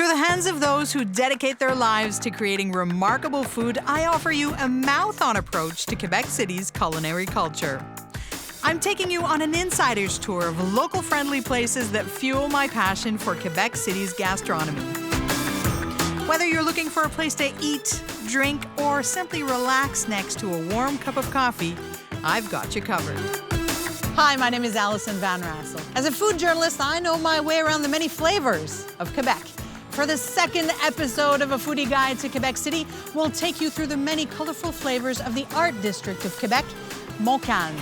Through the hands of those who dedicate their lives to creating remarkable food, I offer you a mouth-on approach to Quebec City's culinary culture. I'm taking you on an insider's tour of local-friendly places that fuel my passion for Quebec City's gastronomy. Whether you're looking for a place to eat, drink, or simply relax next to a warm cup of coffee, I've got you covered. Hi, my name is Allison Van Rassel. As a food journalist, I know my way around the many flavors of Quebec. For the second episode of A Foodie Guide to Quebec City, we'll take you through the many colorful flavors of the art district of Quebec, Montcalm.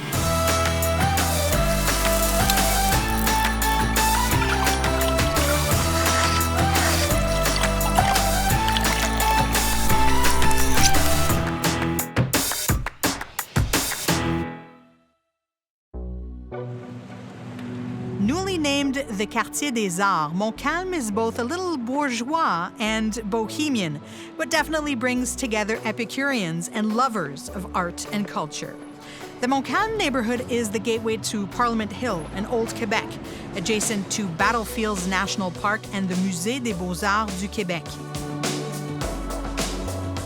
Newly named the Quartier des Arts, Montcalm is both a little bourgeois and bohemian, but definitely brings together Epicureans and lovers of art and culture. The Montcalm neighborhood is the gateway to Parliament Hill and Old Quebec, adjacent to Battlefields National Park and the Musée des Beaux-Arts du Québec.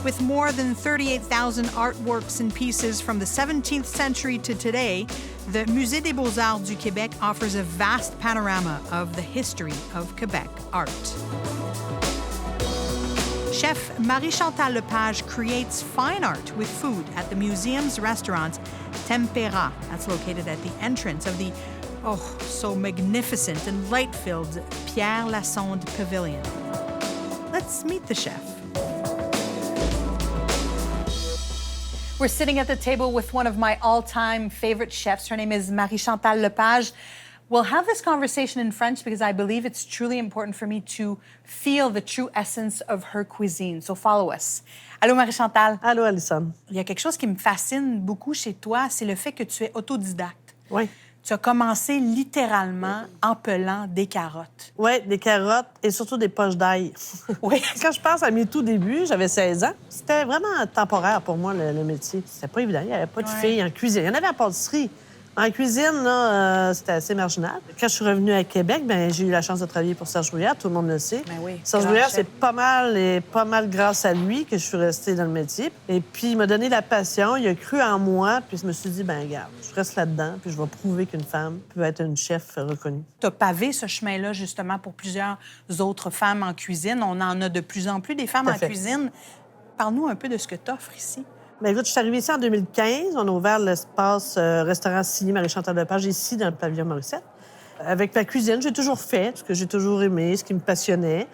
With more than 38,000 artworks and pieces from the 17th century to today, the Musée des Beaux-Arts du Québec offers a vast panorama of the history of Quebec art. Chef Marie-Chantal Lapage creates fine art with food at the museum's restaurant Tempera. That's located at the entrance of the, so magnificent and light-filled Pierre Lassonde Pavilion. Let's meet the chef. We're sitting at the table with one of my all-time favorite chefs. Her name is Marie-Chantal Lapage. We'll have this conversation in French because I believe it's truly important for me to feel the true essence of her cuisine. So follow us. Allô, Marie-Chantal. Allô, Allison. Il y a quelque chose qui me fascine beaucoup chez toi, c'est le fait que tu es autodidacte. Oui. Tu as commencé littéralement en pelant des carottes. Oui, des carottes et surtout des poches d'ail. Oui. Quand je pense à mes tout débuts, j'avais 16 ans. C'était vraiment temporaire pour moi, le métier. C'était pas évident. Il n'y avait pas de filles en cuisine. Il y en avait en pâtisserie. En cuisine, là, c'était assez marginal. Quand je suis revenue à Québec, j'ai eu la chance de travailler pour Serge Brouillard, tout le monde le sait. Ben oui, Serge Brouillard, c'est pas mal grâce à lui que je suis restée dans le métier. Et puis, il m'a donné la passion, il a cru en moi, puis je me suis dit, regarde, je reste là-dedans, puis je vais prouver qu'une femme peut être une chef reconnue. Tu as pavé ce chemin-là, justement, pour plusieurs autres femmes en cuisine. On en a de plus en plus des femmes en cuisine. Parle-nous un peu de ce que tu offres ici. Bien, écoute, je suis arrivée ici en 2015. On a ouvert l'espace restaurant signé Marie-Chantal Lapage ici, dans le pavillon Morissette. Avec ma cuisine, j'ai toujours fait ce que j'ai toujours aimé, ce qui me passionnait.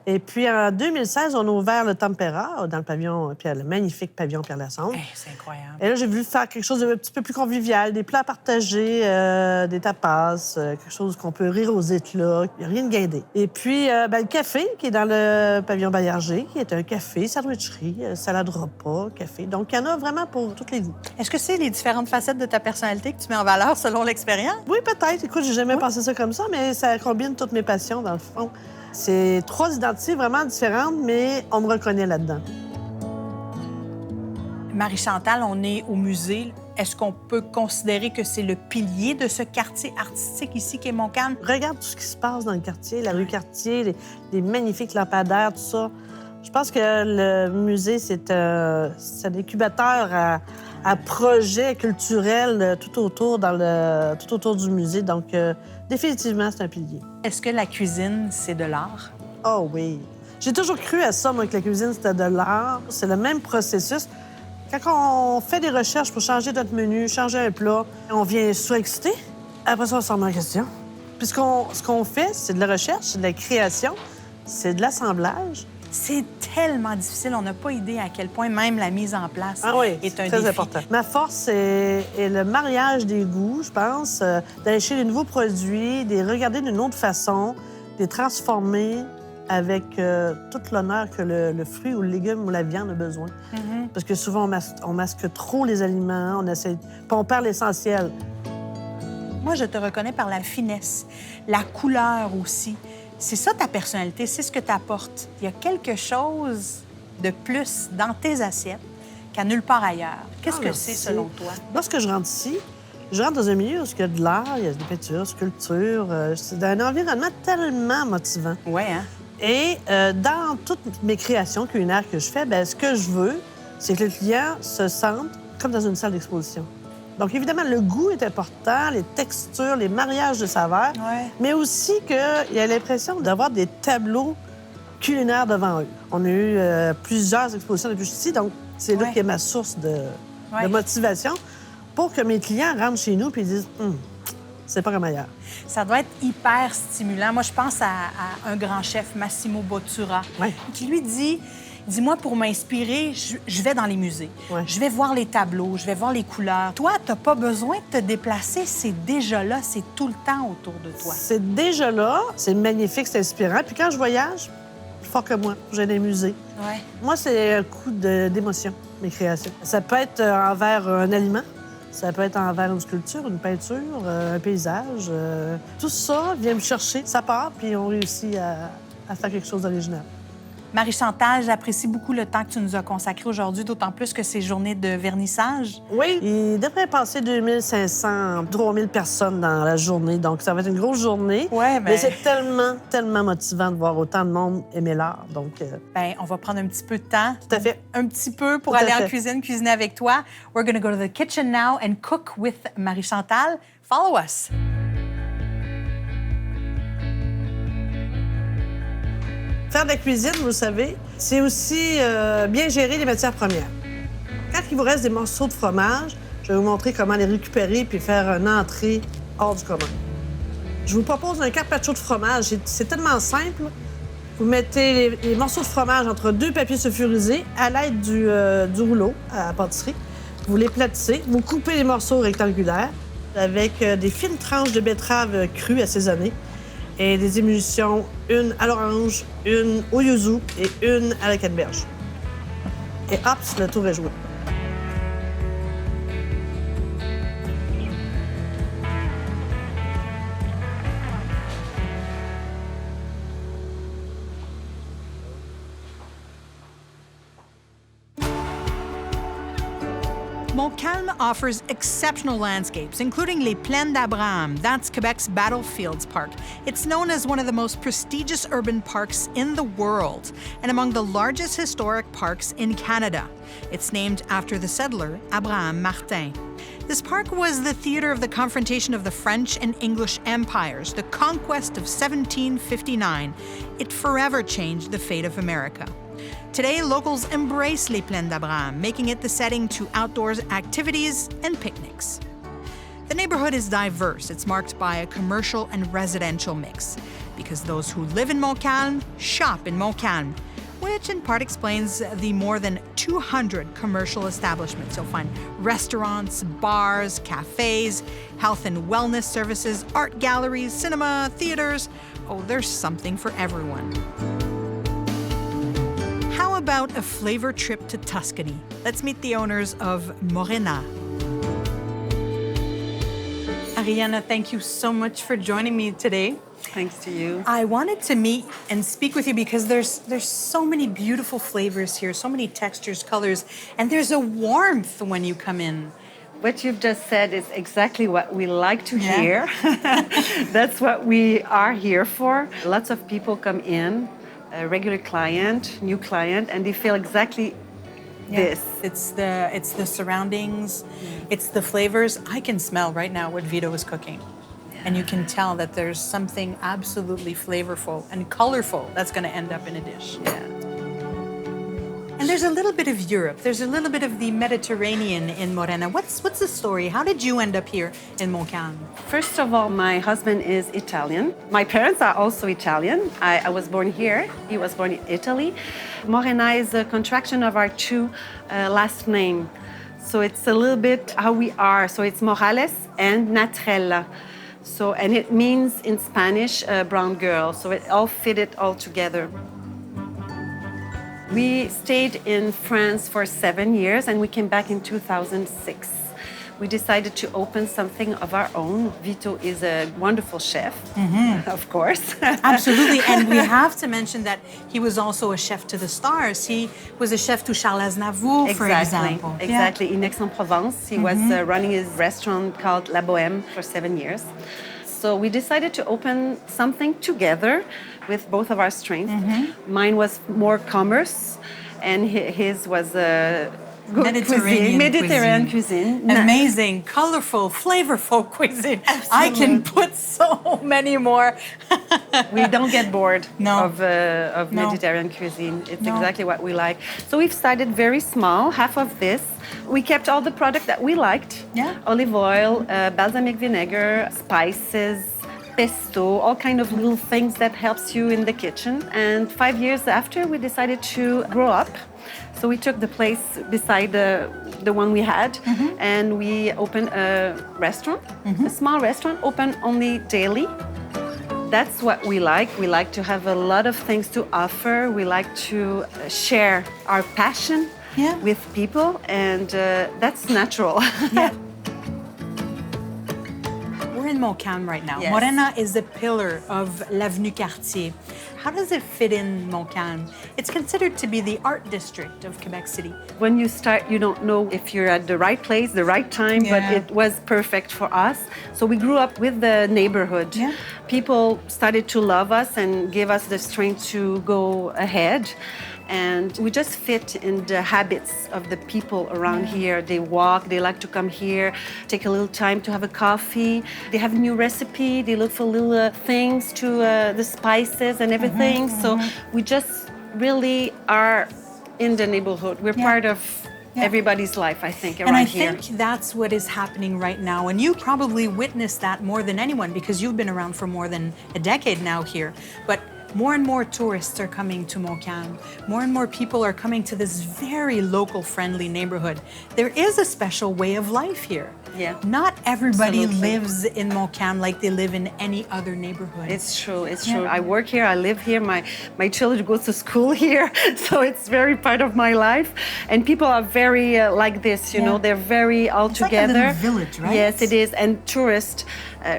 Et puis, en 2016, on a ouvert le Tempera dans le pavillon, le magnifique pavillon Pierre Lassonde. Hey, c'est incroyable. Et là, j'ai voulu faire quelque chose d'un petit peu plus convivial, des plats partagés, des tapas, quelque chose qu'on peut rire aux éclats. Il n'y a rien de guindé. Et puis, le café, qui est dans le pavillon Bayarger, qui est un café, sandwicherie, salade repas, café. Donc, il y en a vraiment pour tous les goûts. Est-ce que c'est les différentes facettes de ta personnalité que tu mets en valeur selon l'expérience? Oui, peut-être. Écoute, j'ai jamais pensé ça comme ça, mais ça combine toutes mes passions, dans le fond. C'est 3 identités vraiment différentes, mais on me reconnaît là-dedans. Marie-Chantal, on est au musée. Est-ce qu'on peut considérer que c'est le pilier de ce quartier artistique ici qu'est Montcalm? Regarde tout ce qui se passe dans le quartier, la rue Cartier, les magnifiques lampadaires, tout ça. Je pense que le musée, c'est un incubateur à projets culturels tout autour du musée. Donc, définitivement, c'est un pilier. Est-ce que la cuisine, c'est de l'art? Oh oui. J'ai toujours cru à ça, moi, que la cuisine, c'était de l'art. C'est le même processus. Quand on fait des recherches pour changer notre menu, changer un plat, on vient surexcité. Après ça, on se remet en question. Puis ce qu'on fait, c'est de la recherche, c'est de la création, c'est de l'assemblage. C'est tellement difficile. On n'a pas idée à quel point même la mise en place est un très défi. important. Ma force est le mariage des goûts, je pense, d'aller chez les nouveaux produits, de les regarder d'une autre façon, de les transformer avec tout l'honneur que le fruit ou le légume ou la viande a besoin. Mm-hmm. Parce que souvent, on masque trop les aliments, on perd l'essentiel. Moi, je te reconnais par la finesse, la couleur aussi. C'est ça ta personnalité, c'est ce que tu apportes. Il y a quelque chose de plus dans tes assiettes qu'à nulle part ailleurs. Qu'est-ce que c'est selon toi? Lorsque je rentre ici, je rentre dans un milieu où il y a de l'art, il y a des peintures, sculptures. C'est un environnement tellement motivant. Oui, hein? Et dans toutes mes créations culinaires que je fais, bien, ce que je veux, c'est que le client se sente comme dans une salle d'exposition. Donc, évidemment, le goût est important, les textures, les mariages de saveurs, mais aussi qu'il ait l'impression d'avoir des tableaux culinaires devant eux. On a eu plusieurs expositions depuis ici, donc c'est là qu'il y a ma source de motivation pour que mes clients rentrent chez nous et disent c'est pas comme ailleurs. Ça doit être hyper stimulant. Moi, je pense à un grand chef, Massimo Bottura, qui lui dit... Dis-moi, pour m'inspirer, je vais dans les musées. Je vais voir les tableaux, je vais voir les couleurs. Toi, t'as pas besoin de te déplacer, c'est déjà là, c'est tout le temps autour de toi. C'est déjà là, c'est magnifique, c'est inspirant. Puis quand je voyage, plus fort que moi, j'ai des musées. Moi, c'est un coup d'émotion, mes créations. Ça peut être envers un aliment, ça peut être envers une sculpture, une peinture, un paysage. Tout ça vient me chercher, ça part, puis on réussit à faire quelque chose d'original. Marie-Chantal, j'apprécie beaucoup le temps que tu nous as consacré aujourd'hui, d'autant plus que c'est journée de vernissage. Oui, il devrait passer 2500, 3000 personnes dans la journée, donc ça va être une grosse journée. Mais c'est tellement, tellement motivant de voir autant de monde aimer l'art, donc... On va prendre un petit peu de temps. Tout à fait. Un petit peu pour aller en cuisine, cuisiner avec toi. We're going to go to the kitchen now and cook with Marie-Chantal. Follow us. Faire de la cuisine, vous le savez, c'est aussi bien gérer les matières premières. Quand il vous reste des morceaux de fromage, je vais vous montrer comment les récupérer puis faire une entrée hors du commun. Je vous propose un carpaccio de fromage. C'est tellement simple. Vous mettez les morceaux de fromage entre deux papiers sulfurisés à l'aide du rouleau à la pâtisserie. Vous les platissez, vous coupez les morceaux rectangulaires avec des fines tranches de betterave crues assaisonnées et des émulsions, une à l'orange, une au yuzu et une à la canneberge. Et hop, le tour est joué. Montcalm offers exceptional landscapes, including Les Plaines d'Abraham. That's Quebec's Battlefields Park. It's known as one of the most prestigious urban parks in the world and among the largest historic parks in Canada. It's named after the settler, Abraham Martin. This park was the theater of the confrontation of the French and English empires, the conquest of 1759. It forever changed the fate of America. Today, locals embrace Les Plaines d'Abraham, making it the setting to outdoors activities and picnics. The neighborhood is diverse. It's marked by a commercial and residential mix, because those who live in Montcalm shop in Montcalm, which in part explains the more than 200 commercial establishments. You'll find restaurants, bars, cafes, health and wellness services, art galleries, cinema, theaters. Oh, there's something for everyone. How about a flavor trip to Tuscany? Let's meet the owners of Morena. Ariana, thank you so much for joining me today. Thanks to you. I wanted to meet and speak with you because there's so many beautiful flavors here, so many textures, colors, and there's a warmth when you come in. What you've just said is exactly what we like to hear. That's what we are here for. Lots of people come in, a regular client, new client, and they feel exactly this. It's the surroundings, it's the flavors. I can smell right now what Vito is cooking. And you can tell that there's something absolutely flavorful and colorful that's going to end up in a dish. And there's a little bit of Europe. There's a little bit of the Mediterranean in Modena. What's the story? How did you end up here in Montcalm? First of all, my husband is Italian. My parents are also Italian. I was born here. He was born in Italy. Morena is a contraction of our two last name. So it's a little bit how we are. So it's Morales and Natrella. So, and it means in Spanish, brown girl. So it all fitted all together. We stayed in France for 7 years and we came back in 2006. We decided to open something of our own. Vito is a wonderful chef, of course. Absolutely, and we have to mention that he was also a chef to the stars. He was a chef to Charles Aznavour, for example. Exactly, in Aix-en-Provence. He was running his restaurant called La Bohème for 7 years. So we decided to open something together with both of our strengths. Mine was more commerce, and his was good Mediterranean cuisine. Amazing, colorful, flavorful cuisine. I can put so many more. We don't get bored No. of No. Mediterranean cuisine. It's No. exactly what we like. So we've started very small, half of this. We kept all the product that we liked. Yeah. Olive oil, balsamic vinegar, spices, pesto, all kind of little things that helps you in the kitchen. And 5 years after, we decided to grow up. So we took the place beside the one we had, and we opened a restaurant, a small restaurant, open only daily. That's what we like. We like to have a lot of things to offer. We like to share our passion with people, and that's natural. Yeah. We're in Montcalm right now. Yes. Morena is the pillar of l'Avenue Cartier. How does it fit in Montcalm? It's considered to be the art district of Quebec City. When you start, you don't know if you're at the right place, the right time, but it was perfect for us. So we grew up with the neighborhood. Yeah. People started to love us and give us the strength to go ahead. And we just fit in the habits of the people around here. They walk, they like to come here, take a little time to have a coffee. They have a new recipe, they look for little things to the spices and everything. So we just really are in the neighborhood. We're part of everybody's life, I think, around here. And I think that's what is happening right now. And you probably witnessed that more than anyone because you've been around for more than a decade now here. But more and more tourists are coming to Montcalm. More and more people are coming to this very local-friendly neighborhood. There is a special way of life here. Yeah. Not everybody Absolutely. lives in Montcalm like they live in any other neighborhood. It's true, it's true. I work here, I live here, my children go to school here, so it's very part of my life. And people are very like this, you know, they're very all It's like together. a little village, right? Yes, it is. And tourists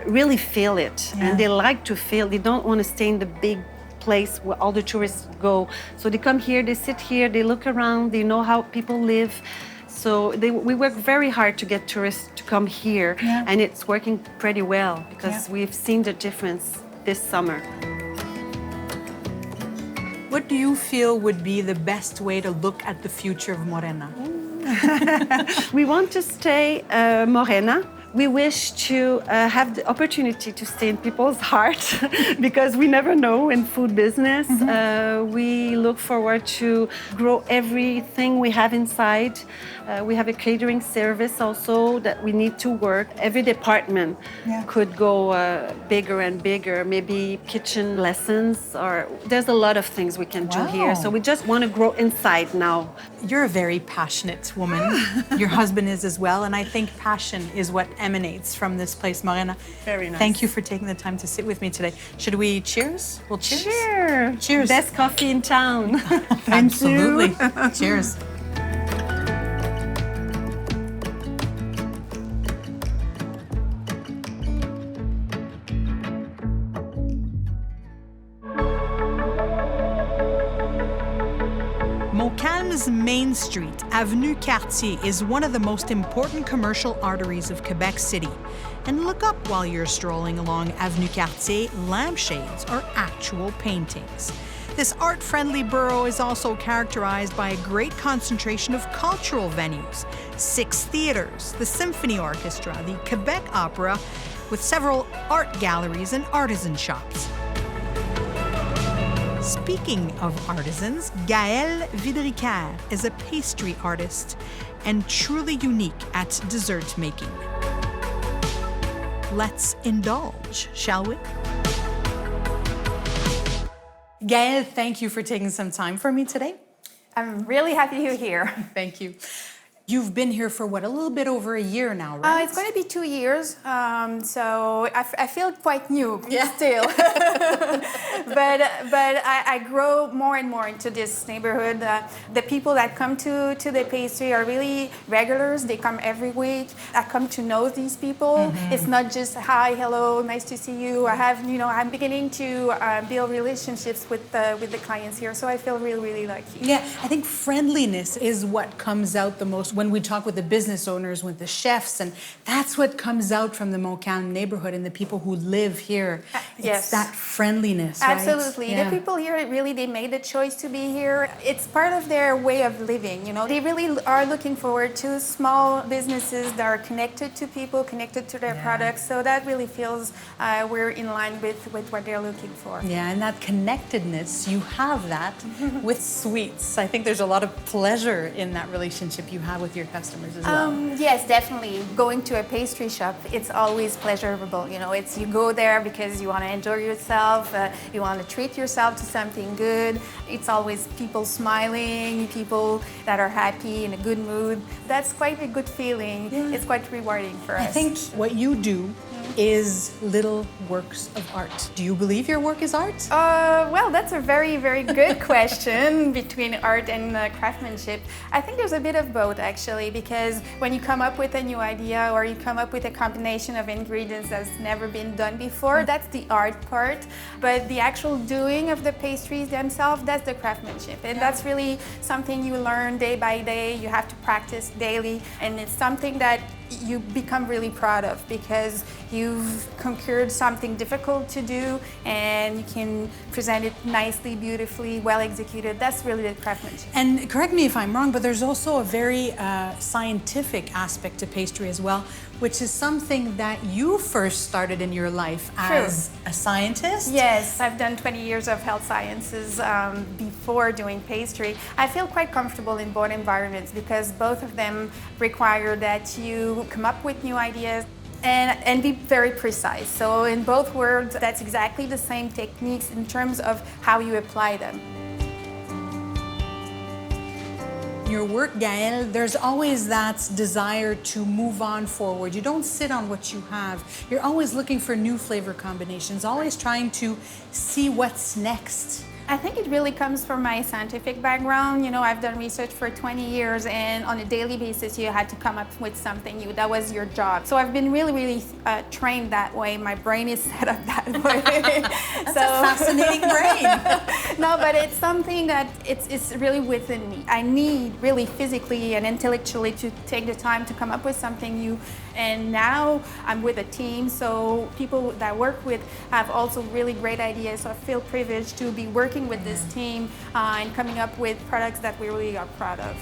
really feel it. And they like to feel, they don't want to stay in the big place where all the tourists go. So they come here, they sit here, they look around, they know how people live. So we work very hard to get tourists to come here, and it's working pretty well because we've seen the difference this summer. What do you feel would be the best way to look at the future of Morena? We want to stay Morena. We wish to have the opportunity to stay in people's heart because we never know in food business. We look forward to grow everything we have inside. We have a catering service also that we need to work. Every department could go bigger and bigger, maybe kitchen lessons, or there's a lot of things we can do here. So we just want to grow inside now. You're a very passionate woman. Your husband is as well, and I think passion is what emanates from this place, Morena. Very nice. Thank you for taking the time to sit with me today. Should we cheers? We'll cheers. Cheers. Cheers. Best coffee in town. Absolutely. Cheers. Montcalm's main street, Avenue Cartier, is one of the most important commercial arteries of Quebec City. And look up while you're strolling along Avenue Cartier, lampshades are actual paintings. This art-friendly borough is also characterized by a great concentration of cultural venues, 6 theaters, the Symphony Orchestra, the Quebec Opera, with several art galleries and artisan shops. Speaking of artisans, Gaël Vidricaire is a pastry artist and truly unique at dessert making. Let's indulge, shall we? Gaël, thank you for taking some time for me today. I'm really happy you're here. Thank you. You've been here for what, a little bit over a year now, right? It's going to be 2 years, so I feel quite new still. but I grow more and more into this neighborhood. The people that come to the pastry are really regulars. They come every week. I come to know these people. It's not just hi, hello, nice to see you. I'm beginning to build relationships with the clients here, so I feel really, really lucky. Yeah, I think friendliness is what comes out the most when we talk with the business owners, with the chefs, and that's what comes out from the Montcalm neighborhood and the people who live here. Yes. It's that friendliness, right? Absolutely. Yeah. The people here, really, they made the choice to be here. It's part of their way of living, you know. They really are looking forward to small businesses that are connected to people, connected to their products. So that really feels we're in line with what they're looking for. Yeah, and that connectedness, you have that with sweets. I think there's a lot of pleasure in that relationship you have with your customers as well. Yes, definitely. Going to a pastry shop, it's always pleasurable. You know, it's you go there because you want to enjoy yourself, you want to treat yourself to something good. It's always people smiling, people that are happy, in a good mood. That's quite a good feeling. Yeah. It's quite rewarding for us. I think what you do is little works of art. Do you believe your work is art? Well, that's a very, very good question between art and craftsmanship. I think there's a bit of both, actually, because when you come up with a new idea or you come up with a combination of ingredients that's never been done before, that's the art part. But the actual doing of the pastries themselves, that's the craftsmanship. And that's really something you learn day by day. You have to practice daily. And it's something that you become really proud of because you've conquered something difficult to do and you can present it nicely, beautifully, well executed. That's really the craftsmanship. And correct me if I'm wrong, but there's also a very scientific aspect to pastry as well, which is something that you first started in your life as a scientist. Yes, I've done 20 years of health sciences before doing pastry. I feel quite comfortable in both environments because both of them require that you come up with new ideas and be very precise. So in both worlds, that's exactly the same techniques in terms of how you apply them. Your work, Gaël, there's always that desire to move on forward. You don't sit on what you have. You're always looking for new flavor combinations, always trying to see what's next. I think it really comes from my scientific background. You know, I've done research for 20 years and on a daily basis you had to come up with something new. That was your job. So I've been really trained that way. My brain is set up that way. That's a fascinating brain. No, but it's something that it's really within me. I need really physically and intellectually to take the time to come up with something new. And now I'm with a team, so people that I work with have also really great ideas. So I feel privileged to be working with this team and coming up with products that we really are proud of.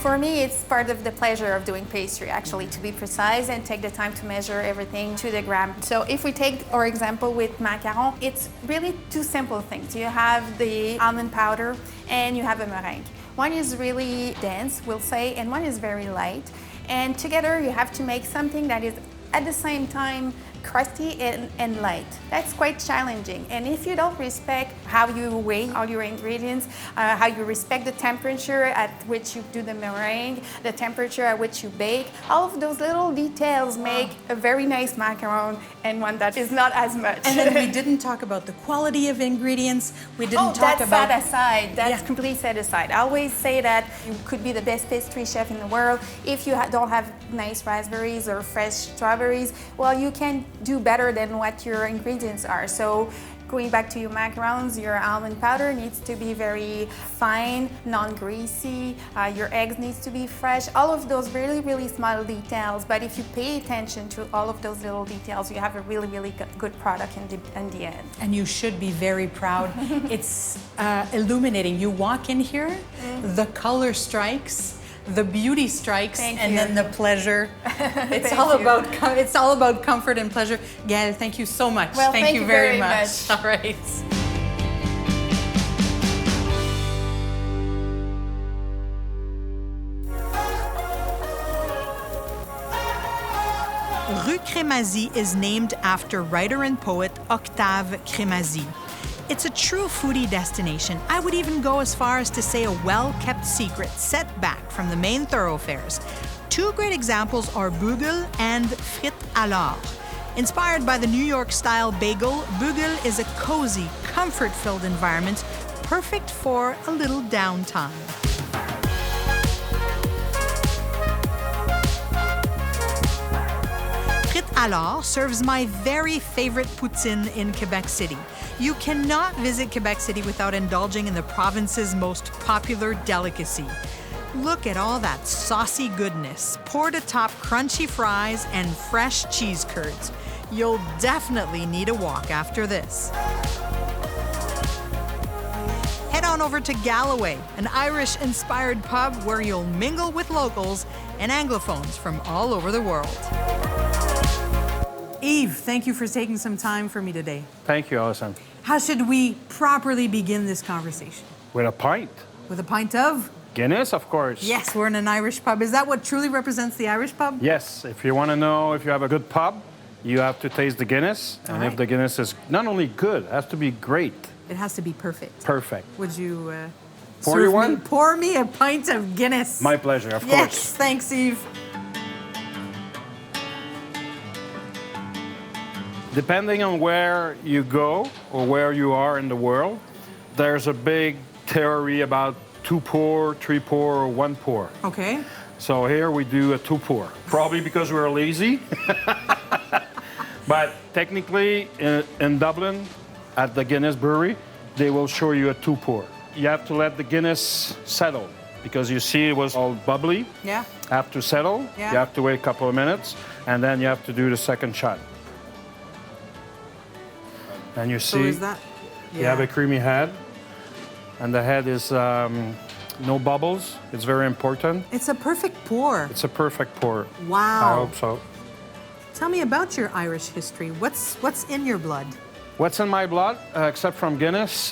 For me, it's part of the pleasure of doing pastry, actually, to be precise and take the time to measure everything to the gram. So if we take our example with macaron, it's really two simple things. You have the almond powder and you have a meringue. One is really dense, we'll say, and one is very light. And together you have to make something that is at the same time crusty and light. That's quite challenging. And if you don't respect how you weigh all your ingredients, how you respect the temperature at which you do the meringue, the temperature at which you bake, all of those little details make a very nice macaron and one that is not as much. And then we didn't talk about the quality of ingredients. We didn't talk about... that's set aside. That's completely set aside. I always say that you could be the best pastry chef in the world. If you don't have nice raspberries or fresh strawberries, well, you can do better than what your ingredients are. So going back to your macarons, your almond powder needs to be very fine, non-greasy. Your eggs needs to be fresh. All of those really small details. But if you pay attention to all of those little details, you have a really good product in the end. And you should be very proud. It's illuminating. You walk in here, the color strikes, the beauty strikes, then the pleasure. It's all about comfort and pleasure. Gaël, thank you so much. Well, thank you very much. much. All right. Rue Crémazie is named after writer and poet Octave Crémazie. It's a true foodie destination. I would even go as far as to say a well-kept secret set back from the main thoroughfares. Two great examples are Bugel and Frites alors. Inspired by the New York-style bagel, Bugel is a cozy, comfort-filled environment, perfect for a little downtime. Frites alors serves my very favorite poutine in Quebec City. You cannot visit Quebec City without indulging in the province's most popular delicacy. Look at all that saucy goodness poured atop crunchy fries and fresh cheese curds. You'll definitely need a walk after this. Head on over to Gallway, an Irish-inspired pub where you'll mingle with locals and Anglophones from all over the world. Yves, thank you for taking some time for me today. Thank you, Allison. How should we properly begin this conversation? With a pint. With a pint of? Guinness, of course. Yes, we're in an Irish pub. Is that what truly represents the Irish pub? Yes, if you want to know if you have a good pub, you have to taste the Guinness. And right. if the Guinness is not only good, it has to be great. It has to be perfect. Perfect. Would you Pour you one? Pour me a pint of Guinness. My pleasure, of yes, course. Thanks, Yves. Depending on where you go or where you are in the world, there's a big theory about 2 pour, 3 pour, or 1 pour. Okay. So here we do a 2 pour. Probably because we're lazy. But technically, in Dublin, at the Guinness Brewery, they will show you a 2 pour. You have to let the Guinness settle because you see it was all bubbly. Yeah. Have to settle. Yeah. You have to wait a couple of minutes, and then you have to do the second shot. And you see, So is that? you have a creamy head, and the head is no bubbles. It's very important. It's a perfect pour. It's a perfect pour. Wow. I hope so. Tell me about your Irish history. What's in your blood? What's in my blood, except from Guinness?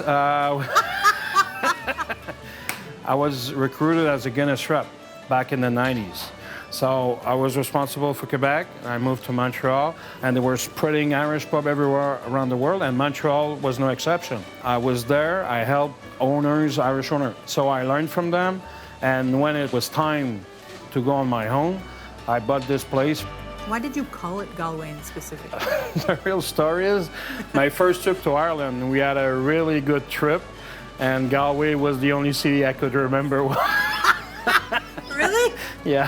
I was recruited as a Guinness rep back in the 90s. So I was responsible for Quebec. I moved to Montreal, and they were spreading Irish pub everywhere around the world, and Montreal was no exception. I was there. I helped owners, Irish owners. So I learned from them, and when it was time to go on my own, I bought this place. Why did you call it Galway in specific? The real story is, my first trip to Ireland, we had a really good trip, and Galway was the only city I could remember. Really? Yeah.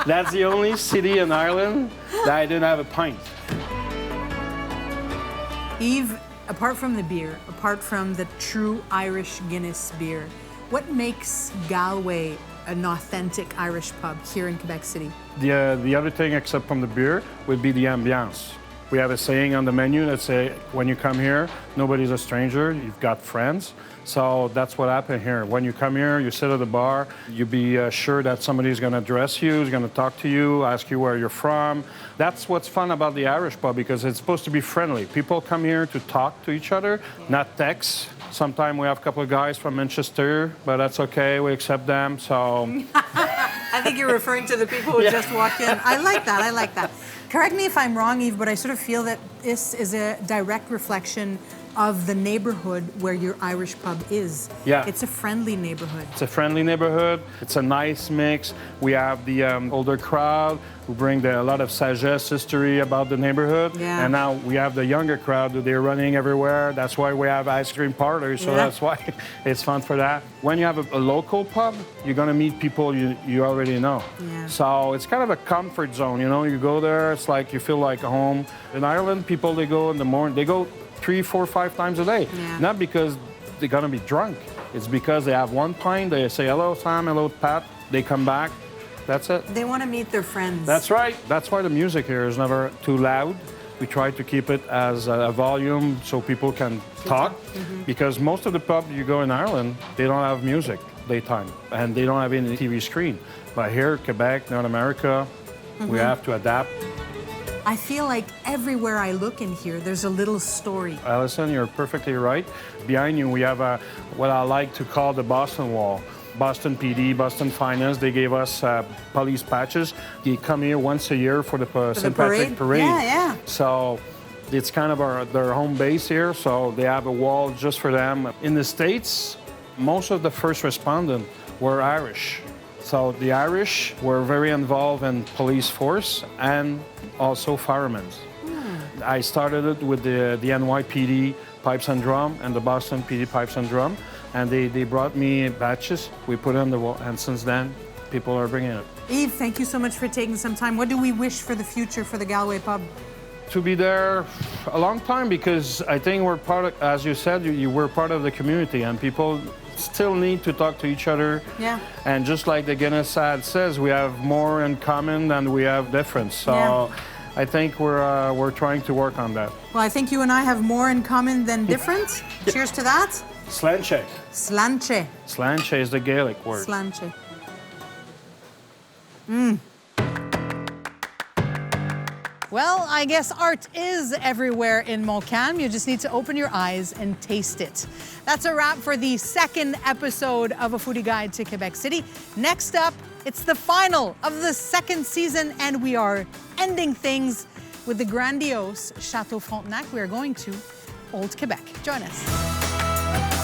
That's the only city in Ireland that I didn't have a pint. Yves, apart from the beer, apart from the true Irish Guinness beer, what makes Galway an authentic Irish pub here in Quebec City? The other thing, except from the beer, would be the ambiance. We have a saying on the menu that say, when you come here, nobody's a stranger, you've got friends. So that's what happened here. When you come here, you sit at the bar, you be sure that somebody's going to address you, is going to talk to you, ask you where you're from. That's what's fun about the Irish pub, because it's supposed to be friendly. People come here to talk to each other, not text. Sometimes we have a couple of guys from Manchester, but that's okay, we accept them, so... I think you're referring to the people who just walked in. I like that. Correct me if I'm wrong, Yves, but I sort of feel that this is a direct reflection of the neighborhood where your Irish pub is. Yeah. It's a friendly neighborhood. It's a friendly neighborhood. It's a nice mix. We have the older crowd who bring a lot of sagesse, history about the neighborhood. Yeah. And now we have the younger crowd they're running everywhere. That's why we have ice cream parlors. So that's why it's fun for that. When you have a local pub, you're going to meet people you already know. Yeah. So it's kind of a comfort zone. You know, you go there, it's like you feel like home. In Ireland, people, they go in the morning, they go 3, 4, 5 times a day. Yeah. Not because they're gonna be drunk. It's because they have one pint, they say, hello, Sam, hello, Pat. They come back, that's it. They want to meet their friends. That's right. That's why the music here is never too loud. We try to keep it as a volume so people can talk. Because most of the pubs you go in Ireland, they don't have music daytime, and they don't have any TV screen. But here, Quebec, North America, we have to adapt. I feel like everywhere I look in here, there's a little story. Allison, you're perfectly right. Behind you, we have what I like to call the Boston Wall. Boston PD, Boston Finance, they gave us police patches. They come here once a year for the St. Patrick Parade. Yeah. So it's kind of their home base here, so they have a wall just for them. In the States, most of the first respondents were Irish. So the Irish were very involved in police force and also firemen. I started it with the NYPD pipes and drum and the Boston PD pipes and drum, and they brought me batches. We put it on the wall, and since then, people are bringing it. Yves, thank you so much for taking some time. What do we wish for the future for the Galway pub? To be there a long time, because I think we're part of, as you said, you were part of the community, and people still need to talk to each other. Yeah. And just like the Guinness ad says, we have more in common than we have difference. So I think we're trying to work on that. Well, I think you and I have more in common than different. Cheers to that. Slanche. Slanche. Slanche is the Gaelic word. Slanche. Well, I guess art is everywhere in Montcalm. You just need to open your eyes and taste it. That's a wrap for the second episode of A Foodie Guide to Quebec City. Next up, it's the final of the second season, and we are ending things with the grandiose Chateau Frontenac. We are going to Old Quebec. Join us.